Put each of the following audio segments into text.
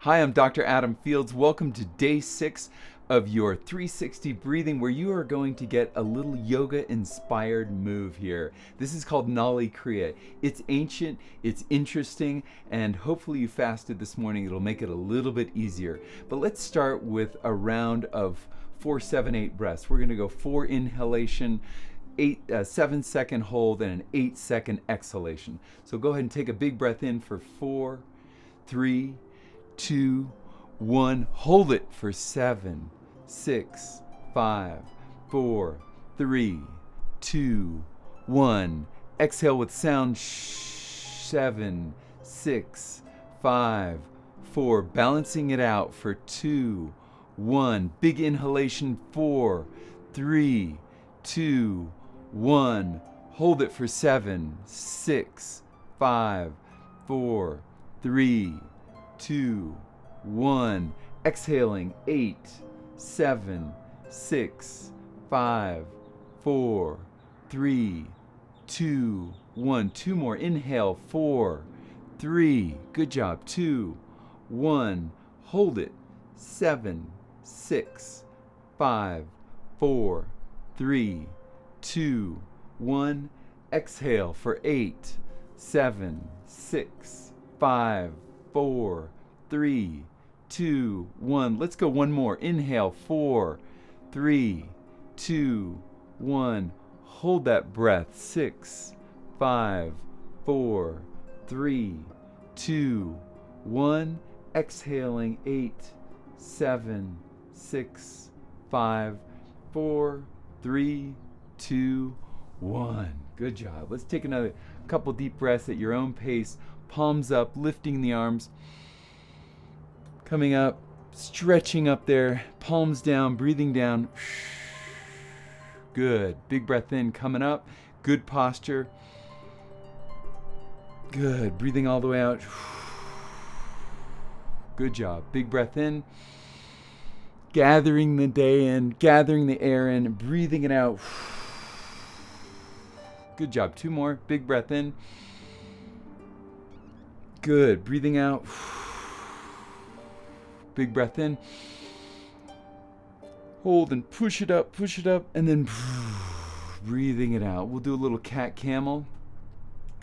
Hi, I'm Dr. Adam Fields. Welcome to day 6 of your 360 breathing, where you are going to get a little yoga-inspired move here. This is called Nauli Kriya. It's ancient, it's interesting, and hopefully you fasted this morning. It'll make it a little bit easier. But let's start with a round of 4, 7, 8 breaths. We're going to go 4 inhalation, 7-second hold, and an 8-second exhalation. So go ahead and take a big breath in for 4, 3, 2, 1. Hold it for 7, 6, 5, 4, 3, 2, 1. Exhale with sound. 7, 6, 5, 4. Balancing it out for 2, 1. Big inhalation. 4, 3, 2, 1. Hold it for 7, 6, 5, 4, 3, 2, 1. Exhaling. 8, 7, 6, 5, 4, 3, 2, 1. 2 more. Inhale. 4, 3. Good job. 2, 1. Hold it. 7, 6, 5, 4, 3, 2, 1. Exhale for 8, 7, 6, 5, 4, 3, 2, 1. Let's go one more. Inhale. 4, 3, 2, 1. Hold that breath. 6, 5, 4, 3, 2, 1. Exhaling. 8, 7, 6, 5, 4, 3, 2, 1. Good job. Let's take another couple deep breaths at your own pace. Palms up, lifting the arms. Coming up, stretching up there. Palms down, breathing down. Good. Big breath in, coming up. Good posture. Good. Breathing all the way out. Good job. Big breath in. Gathering the day in, gathering the air in, breathing it out. Good job. 2 more. Big breath in. Good. Breathing out. Big breath in. Hold and push it up, and then breathing it out. We'll do a little cat camel.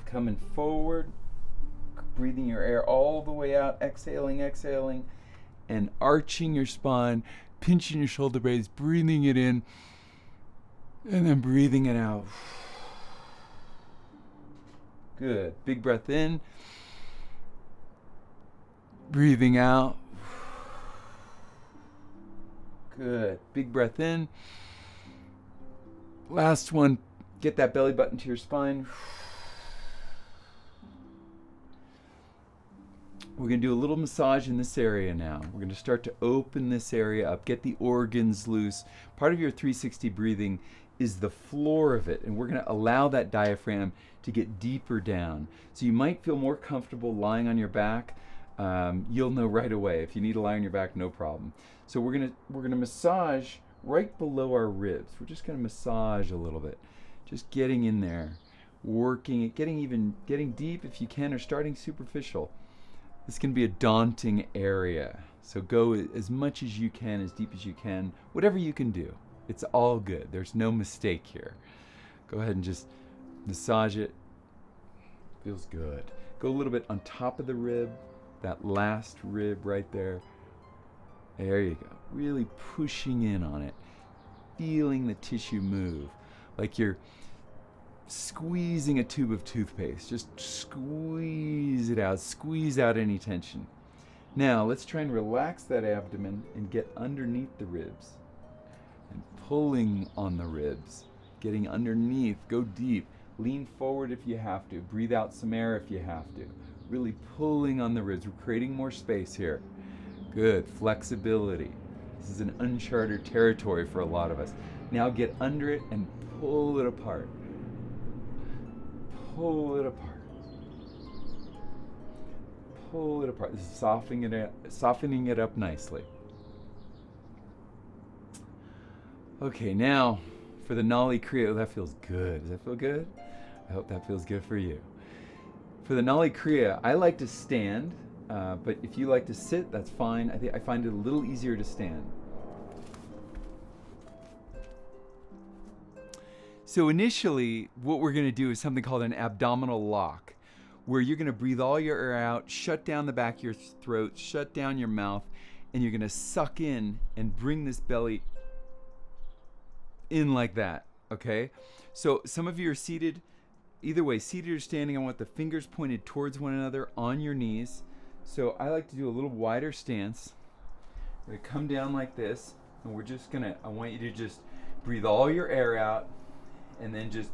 Coming forward, breathing your air all the way out, exhaling, and arching your spine, pinching your shoulder blades, breathing it in, and then breathing it out. Good. Big breath in. Breathing out. Good. Big breath in. Last one. Get that belly button to your spine. We're going to do a little massage in this area now. We're going to start to open this area up, get the organs loose. Part of your 360 breathing is the floor of it, and we're going to allow that diaphragm to get deeper down. So you might feel more comfortable lying on your back. You'll know right away. If you need to lie on your back, no problem. So we're gonna massage right below our ribs. We're just gonna massage a little bit, just getting in there, working it, getting deep if you can, or starting superficial. This can be a daunting area, so go as much as you can, as deep as you can, whatever you can do. It's all good. There's no mistake here. Go ahead and just massage it. Feels good. Go a little bit on top of the rib. That last rib right there. There you go. Really pushing in on it. Feeling the tissue move. Like you're squeezing a tube of toothpaste. Just squeeze it out. Squeeze out any tension. Now, let's try and relax that abdomen and get underneath the ribs. And pulling on the ribs. Getting underneath. Go deep. Lean forward if you have to. Breathe out some air if you have to. Really pulling on the ribs. We're creating more space here. Good. Flexibility. This is an uncharted territory for a lot of us. Now get under it and pull it apart. Pull it apart. Pull it apart. This is softening it up nicely. Okay, now for the Nauli Kriya. Oh, that feels good. Does that feel good? I hope that feels good for you. For the Nauli Kriya, I like to stand But if you like to sit, that's fine. I find it a little easier to stand. So initially, what we're going to do is something called an abdominal lock, where you're going to breathe all your air out, shut down the back of your throat, shut down your mouth, and you're going to suck in and bring this belly in like that, okay? So some of you are seated. Either way, seated or standing, I want the fingers pointed towards one another on your knees. So I like to do a little wider stance. I'm going to come down like this, and we're just going to, I want you to just breathe all your air out, and then just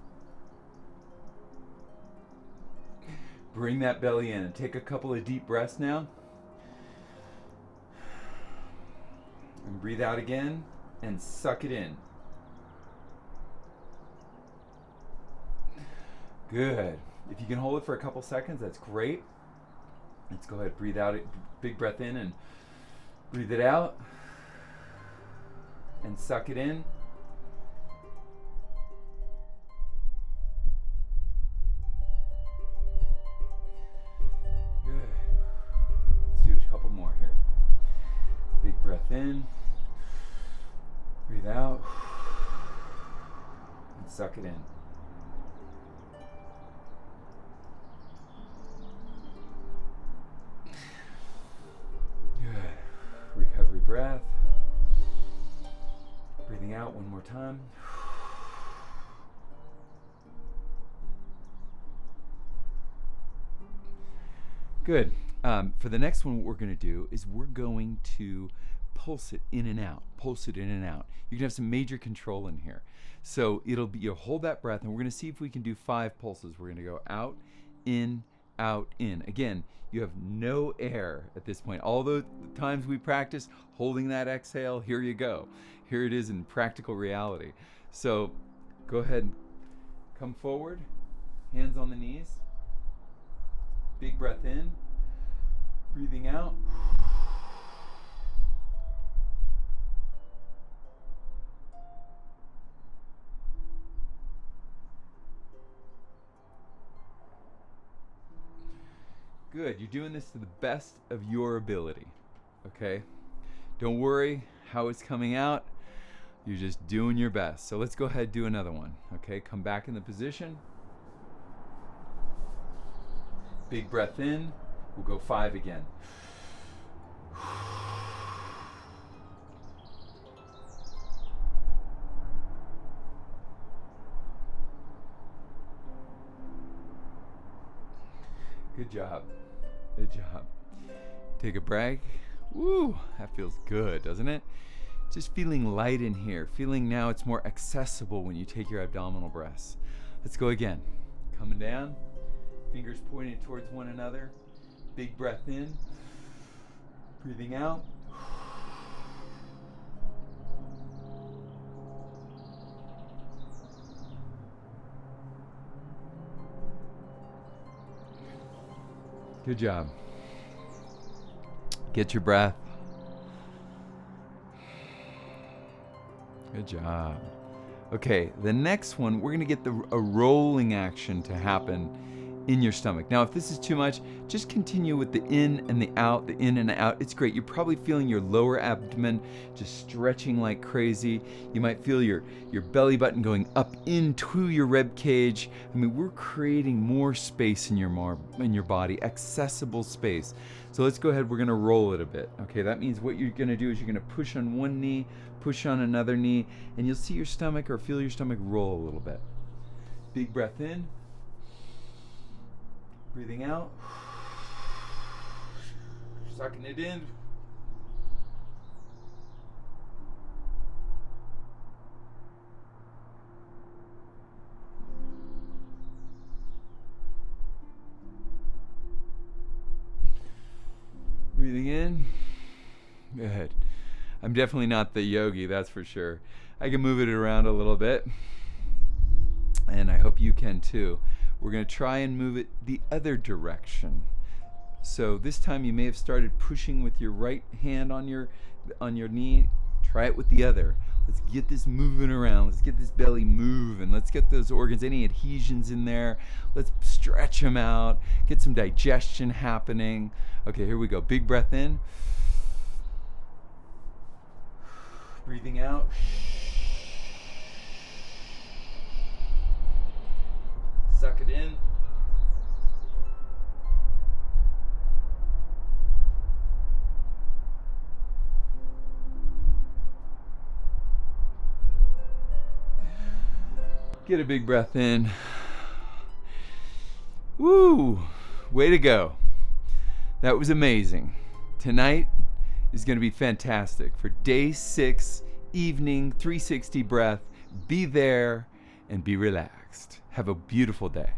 bring that belly in. Take a couple of deep breaths now. And breathe out again, and suck it in. Good. If you can hold it for a couple seconds, that's great. Let's go ahead, breathe out, big breath in and breathe it out. And suck it in. Good. Let's do a couple more here. Big breath in. Breathe out. And suck it in. Recovery breath. Breathing out one more time. Good. For the next one, what we're going to do is we're going to pulse it in and out. Pulse it in and out. You can have some major control in here. So it'll be, you'll hold that breath, and we're going to see if we can do 5 pulses. We're going to go out, in, out, in. Again, you have no air at this point. All the times we practice holding that exhale, here you go. Here it is in practical reality. So go ahead and come forward, hands on the knees. Big breath in, breathing out. Good, you're doing this to the best of your ability, okay? Don't worry how it's coming out. You're just doing your best. So let's go ahead and do another one, okay? Come back in the position. Big breath in. We'll go 5 again. Good job. Good job. Take a break. Woo, that feels good, doesn't it? Just feeling light in here. Feeling now it's more accessible when you take your abdominal breaths. Let's go again. Coming down. Fingers pointed towards one another. Big breath in. Breathing out. Good job. Get your breath. Good job. Okay, the next one, we're going to get a rolling action to happen in your stomach. Now, if this is too much, just continue with the in and the out, the in and the out. It's great. You're probably feeling your lower abdomen just stretching like crazy. You might feel your belly button going up into your rib cage. I mean, we're creating more space in your body, accessible space. So let's go ahead. We're going to roll it a bit. Okay, that means what you're going to do is you're going to push on one knee, push on another knee, and you'll see your stomach or feel your stomach roll a little bit. Big breath in. Breathing out, sucking it in. Breathing in. Good. I'm definitely not the yogi, that's for sure. I can move it around a little bit, and I hope you can too. We're going to try and move it the other direction. So this time you may have started pushing with your right hand on your knee. Try it with the other. Let's get this moving around. Let's get this belly moving. Let's get those organs, any adhesions in there. Let's stretch them out. Get some digestion happening. Okay, here we go. Big breath in. Breathing out. Suck it in. Get a big breath in. Woo! Way to go. That was amazing. Tonight is going to be fantastic. For day 6, evening, 360 breath. Be there and be relaxed. Have a beautiful day.